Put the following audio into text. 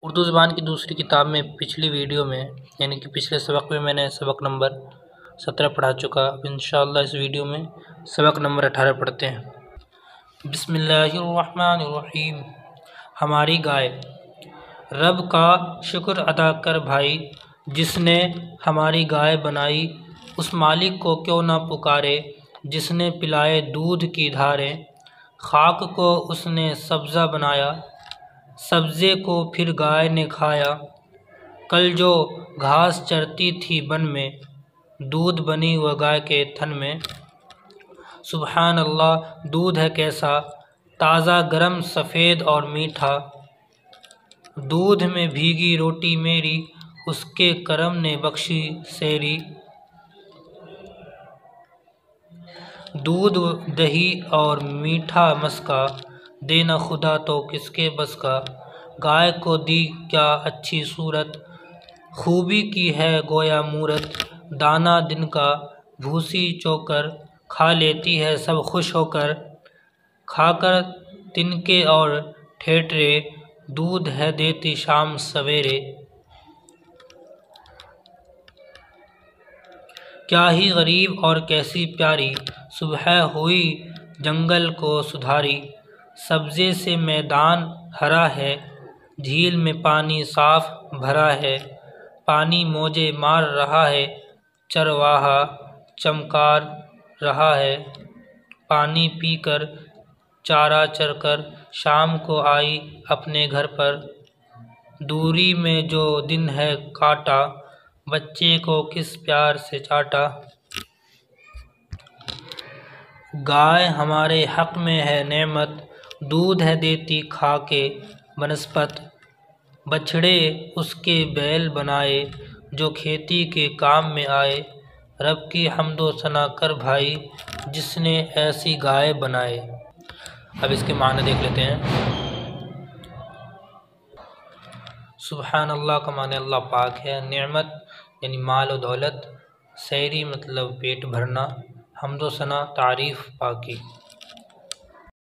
उर्दू ज़बान की दूसरी किताब में पिछली वीडियो में यानी कि पिछले सबक में मैंने सबक नंबर 17 पढ़ा चुका। अब इंशाअल्लाह इस वीडियो में सबक नंबर 18 पढ़ते हैं। बिस्मिल्लाहिर्रहमानिर्रहीम। हमारी गाय। रब का शुक्र अदा कर भाई, जिसने हमारी गाय बनाई। उस मालिक को क्यों ना पुकारे, जिसने पिलाए दूध की धारें। खाक को उसने सब्ज़ा बनाया, सब्ज़े को फिर गाय ने खाया। कल जो घास चरती थी बन में, दूध बनी वह गाय के थन में। सुबहान अल्लाह, दूध है कैसा ताज़ा गरम सफ़ेद और मीठा। दूध में भीगी रोटी मेरी, उसके करम ने बख्शी सेरी। दूध दही और मीठा मस्का, देना खुदा तो किसके बस का। गाय को दी क्या अच्छी सूरत, खूबी की है गोया मूरत। दाना दिन का भूसी चोकर, खा लेती है सब खुश होकर। खाकर तिनके और ठेठरे, दूध है देती शाम सवेरे। क्या ही गरीब और कैसी प्यारी, सुबह हुई जंगल को सुधारी। सब्ज़े से मैदान हरा है, झील में पानी साफ भरा है। पानी मौजे मार रहा है, चरवाहा चमकार रहा है। पानी पीकर चारा चरकर, शाम को आई अपने घर पर। दूरी में जो दिन है काटा, बच्चे को किस प्यार से चाटा। गाय हमारे हक़ में है नेमत, दूध है देती खा के बनस्पत। बछड़े उसके बैल बनाए, जो खेती के काम में आए। रब की हम्दो सना कर भाई, जिसने ऐसी गाय बनाए। अब इसके माने देख लेते हैं। सुबहान अल्लाह का माने अल्लाह पाक है। नेमत यानी माल और दौलत। सैरी मतलब पेट भरना। हम्दो सना तारीफ़ पाकी।